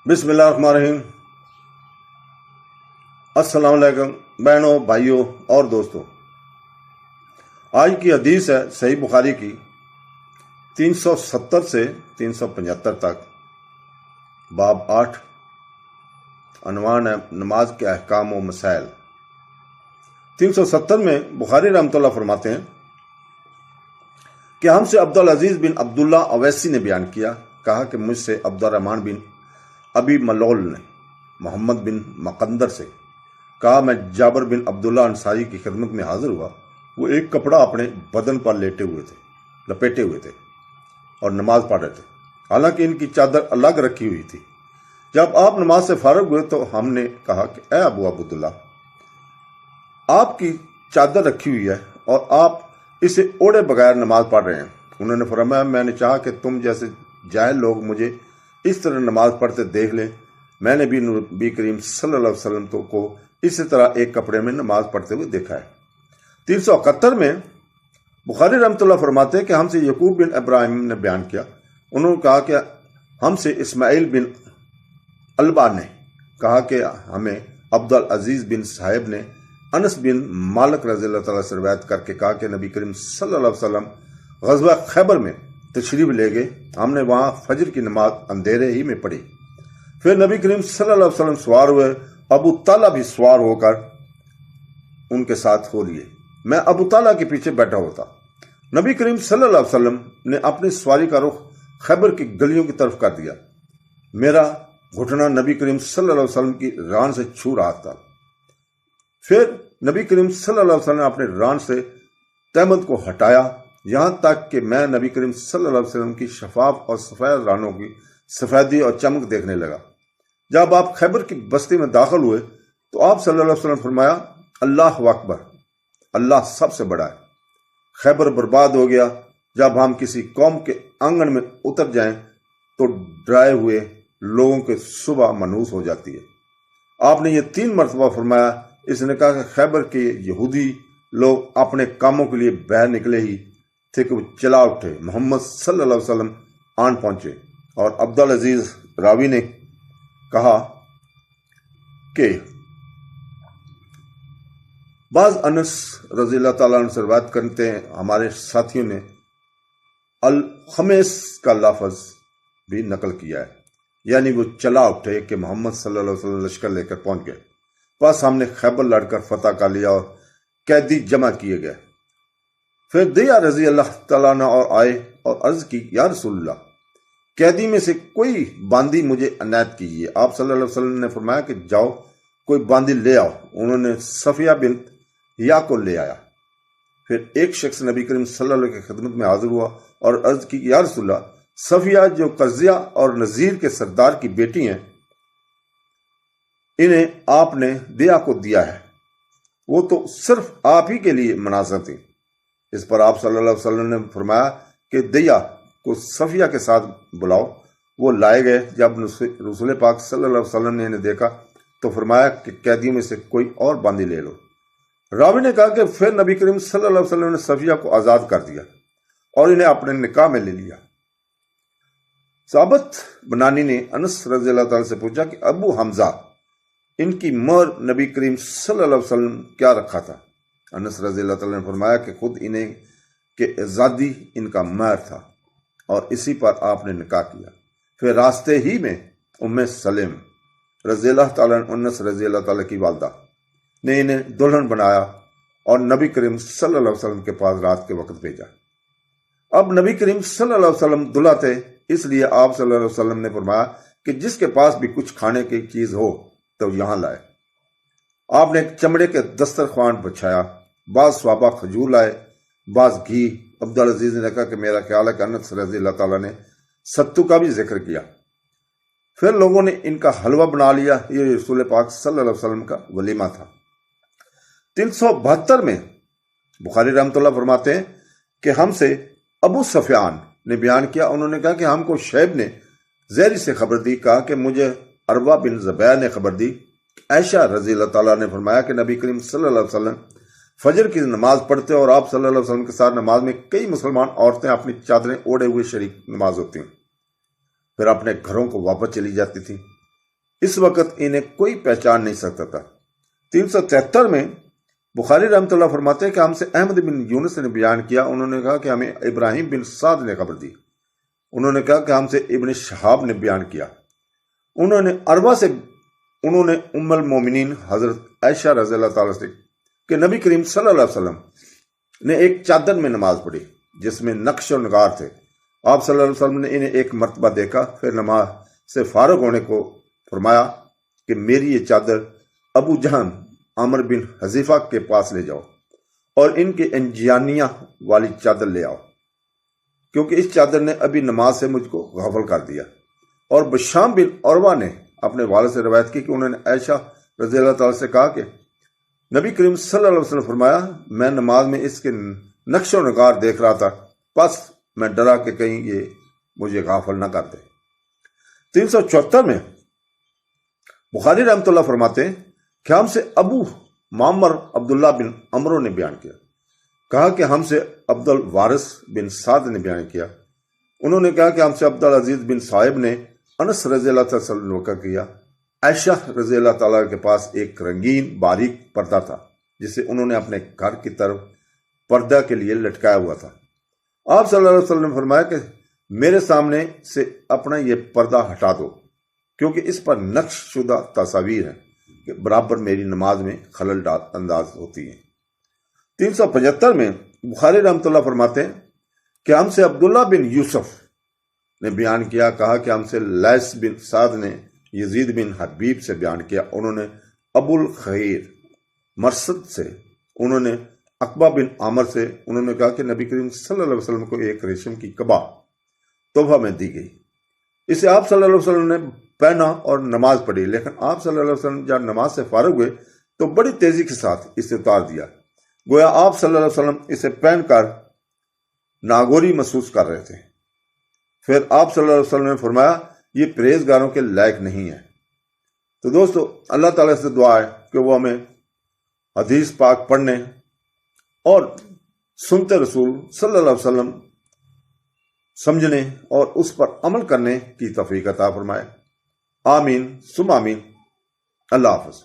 बिस्मिल्लाह रहमान रहीम। अस्सलाम वालेकुम बहनों, भाइयों और दोस्तों। आज की हदीस है सही बुखारी की 370 से 375 तक, बाब 8। अनवान है नमाज के अहकाम व मसाइल। 370 में बुखारी रहमतुल्लाह फरमाते हैं कि हमसे अब्दुल अजीज बिन अब्दुल्ला अवैसी ने बयान किया, कहा कि मुझसे अब्दुर्रहमान बिन अबी मलौल ने मोहम्मद बिन मकंदर से कहा, मैं जाबर बिन अब्दुल्ला अंसारी की खिदमत में हाजिर हुआ। वो एक कपड़ा अपने बदन पर लपेटे हुए थे और नमाज पढ़ रहे थे, हालांकि इनकी चादर अलग रखी हुई थी। जब आप नमाज से फारग हुए तो हमने कहा कि ए अबू अब्दुल्ला, आपकी चादर रखी हुई है और आप इसे ओढ़े बगैर नमाज पढ़ रहे हैं। उन्होंने फरमाया, मैंने चाहा कि तुम जैसे जाहिल लोग मुझे इस तरह नमाज पढ़ते देख लें। मैंने भी नबी करीम सल्लल्लाहु अलैहि वसल्लम को इसी तरह एक कपड़े में नमाज पढ़ते हुए देखा है। 371 में बुखारी रहमतुल्लाह फरमाते हैं कि हमसे यकूब बिन इब्राहिम ने बयान किया, उन्होंने कहा कि हमसे इस्माइल बिन अलबा ने कहा कि हमें अब्दुल अजीज बिन साहिब ने अनस बिन मालिक रज़ियल्लाहु तआला से रिवायत करके कहा कि नबी करीम सल्लल्लाहु अलैहि वसल्लम ग़ज़वा खैबर में तशरीफ ले गए। हमने वहां फजर की नमाज अंधेरे ही में पढ़ी। फिर नबी करीम सल्लल्लाहु अलैहि वसल्लम सवार हुए, अबू ताला भी सवार होकर उनके साथ हो लिए। मैं अबू ताला के पीछे बैठा हुआ था। नबी करीम सल्लल्लाहु अलैहि वसल्लम ने अपनी सवारी का रुख खैबर की गलियों की तरफ कर दिया। मेरा घुटना नबी करीम सल्लल्लाहु अलैहि वसल्लम की रान से छू रहा था। फिर नबी करीम सल्लल्लाहु अलैहि वसल्लम ने अपने रान से तहमद को हटाया, यहां तक कि मैं नबी करीम सल्लल्लाहु अलैहि वसल्लम की शफाफ और सफेद रानों की सफेदी और चमक देखने लगा। जब आप खैबर की बस्ती में दाखिल हुए तो आप सल्लल्लाहु अलैहि वसल्लम फरमाया, अल्लाह अकबर, अल्लाह सबसे बड़ा है। खैबर बर्बाद हो गया। जब हम किसी कौम के आंगन में उतर जाएं तो डराए हुए लोगों के सुबह मनहूस हो जाती है। आपने ये 3 मरतबा फरमाया। इसने कहा कि खैबर के यहूदी लोग अपने कामों के लिए बाहर निकले ही थे कि वो चला उठे। मोहम्मद सल्लल्लाहु अलैहि वसल्लम आन पहुंचे और अब्दुल अजीज रावी ने कहा कि बाज अनस रज़ियल्लाहु ताला अन्हु से रिवायत करते हैं, हमारे साथियों ने अल खमेस का लफ्ज भी नकल किया है, यानी वो चला उठे कि मोहम्मद सल्लल्लाहु अलैहि वसल्लम लश्कर लेकर पहुंच गए। बस हमने खैबर लड़कर फतह कर लिया और कैदी जमा किए गए। फिर दिया रजी अल्लाह ताला और आए और अर्ज की, या रसूलल्लाह, कैदी में से कोई बांदी मुझे अनायत कीजिए। आप सल्लल्लाहु अलैहि वसल्लम ने फरमाया कि जाओ कोई बांदी ले आओ। उन्होंने सफिया बिन या को ले आया। फिर एक शख्स नबी करीम सल्लल्लाहु अलैहि वसल्लम की खिदमत में हाजिर हुआ और अर्ज की, या रसूलल्लाह, सफिया जो कर्जिया और नजीर के सरदार की बेटी हैं, इन्हें आपने दिया को दिया है, वो तो सिर्फ आप ही के लिए मुनासिब थी। इस पर आप सल्लल्लाहु अलैहि वसल्लम ने फरमाया कि दिया को सफिया के साथ बुलाओ। वो लाए गए। जब रसूल पाक सल्लल्लाहु अलैहि वसल्लम ने इन्हें देखा तो फरमाया कि कैदियों में से कोई और बांदी ले लो। रावी ने कहा कि फिर नबी करीम सल्लल्लाहु अलैहि वसल्लम ने सफिया को आजाद कर दिया और इन्हें अपने निकाह में ले लिया। साबत बनानी ने अनस रज़ियल्लाहु ताला से पूछा कि अबू हमजा, इनकी मोहर नबी करीम सल्लल्लाहु अलैहि वसल्लम क्या रखा था? अनस रज़ियल्लाहु ताला ने फरमाया कि खुद इन्हें के आज़ादी इनका महर था और इसी पर आपने निकाह किया। फिर रास्ते ही में उम्मे सलेम रज़ियल्लाहु ताला अनस रज़ियल्लाहु ताला की वालदा ने इन्हें दुल्हन बनाया और नबी करीम सल्लल्लाहु अलैहि वसल्लम के पास रात के वक्त भेजा। अब नबी करीम सल्लल्लाहु अलैहि वसल्लम दुल्हा थे, इसलिए आप सल्लल्लाहु अलैहि वसल्लम ने फरमाया कि जिसके पास भी कुछ खाने की चीज हो तो यहां लाए। आपने एक चमड़े के दस्तरख्वान बिछाया। बाज स्वाबा खजूर लाए, बाज घी। अब्दुल अजीज ने कहा कि मेरा ख्याल है कि अनस रज़ियल्लाहु ताला ने सत्तू का भी जिक्र किया। फिर लोगों ने इनका हलवा बना लिया। ये रसूल पाक सल्लल्लाहु अलैहि वसल्लम का वलीमा था। 372 में बुखारी रहमतुल्लाह फरमाते हैं कि हमसे अबू सफियान ने बयान किया, उन्होंने कहा कि हमको शैब ने ज़ैरी से खबर दी, कहा कि मुझे अरवा बिन ज़ुबैर ने खबर दी। आयशा रज़ियल्लाहु ताला ने फरमाया कि नबी करीम सल्लल्लाहु अलैहि वसल्लम फजर की नमाज पढ़ते और आप सल्लल्लाहु अलैहि वसल्लम के साथ नमाज में कई मुसलमान औरतें अपनी चादरें ओढ़े हुए शरीक नमाज होती हैं, फिर अपने घरों को वापस चली जाती थी। इस वक्त इन्हें कोई पहचान नहीं सकता था। 373 में बुखारी रहमतुल्लाह फरमाते हैं कि हमसे अहमद बिन यूनुस ने बयान किया, उन्होंने कहा कि हमें इब्राहिम बिन साद ने खबर दी। उन्होंने कहा कि हमसे इब्न शहाब ने बयान किया, उन्होंने अरबा से उन्होंने उम्मुल मोमिनीन हजरत आयशा रज़ियल्लाहु ताला से कि नबी करीम सल्लल्लाहु अलैहि वसल्लम ने एक चादर में नमाज पढ़ी जिसमें नक्श और नगार थे। आप सल्लल्लाहु अलैहि वसल्लम ने इन्हें एक मरतबा देखा, फिर नमाज से फारग होने को फरमाया कि मेरी ये चादर अबू जहन आमर बिन हजीफा के पास ले जाओ और इनके इंजियानिया वाली चादर ले आओ, क्योंकि इस चादर ने अभी नमाज से मुझको गाफल कर दिया। और बशाम बिन औरवा ने अपने वालिद से रवायत की कि उन्होंने आयशा रज़ियल्लाहु ताला से कहा कि नबी करीम सल्लल्लाहु अलैहि वसल्लम फरमाया, मैं नमाज में इसके नक्श और नगार देख रहा था, बस मैं डरा कि कहीं ये मुझे गाफल ना कर दे। 374 में बुखारी रहमतुल्लाह फरमाते हैं कि हमसे अबू मामर अब्दुल्ला बिन अमरो ने बयान किया, कहा कि हमसे अब्दुल वारिस बिन साद ने बयान किया, उन्होंने कहा कि हमसे अब्दुल अजीज बिन साहिब ने अनस रज़ियल्लाहु ताला अन्हु का किया, आयशा रज़ियल्लाहु ताला के पास एक रंगीन बारीक पर्दा था जिसे उन्होंने अपने घर की तरफ पर्दा के लिए लटकाया हुआ था। आप सल्लल्लाहु अलैहि वसल्लम ने फरमाया कि मेरे सामने से अपना ये पर्दा हटा दो, क्योंकि इस पर नक्श शुदा तस्वीर है कि बराबर मेरी नमाज में खलल अंदाज होती है। 375 में बुखारी रहमतुल्लाह फरमाते हैं कि हमसे अब्दुल्ला बिन यूसुफ ने बयान किया, कहा कि हमसे लैस बिन साद ने यजीद बिन हबीब से बयान किया, उन्होंने अबुल खैर मरसद से, उन्होंने अकबा बिन आमर से, उन्होंने कहा कि नबी करीम सल्लल्लाहु अलैहि वसल्लम को एक रेशम की कबा तोहफा में दी गई। इसे आप सल्लल्लाहु अलैहि वसल्लम ने पहना और नमाज पढ़ी, लेकिन आप सल्लल्लाहु अलैहि वसल्लम जब नमाज से फारग हुए तो बड़ी तेजी के साथ इसे उतार दिया, गोया आप सल्लल्लाहु अलैहि वसल्लम इसे पहनकर नागोरी महसूस कर रहे थे। फिर आप सल्लल्लाहु अलैहि वसल्लम ने फरमाया, ये परहेजगारों के लायक नहीं है। तो दोस्तों, अल्लाह ताला से दुआ है कि वो हमें हदीस पाक पढ़ने और सुनते रसूल सल्लल्लाहु अलैहि वसल्लम समझने और उस पर अमल करने की तौफीक अता फरमाए। आमीन सुम आमीन। अल्लाह हाफ़िज़।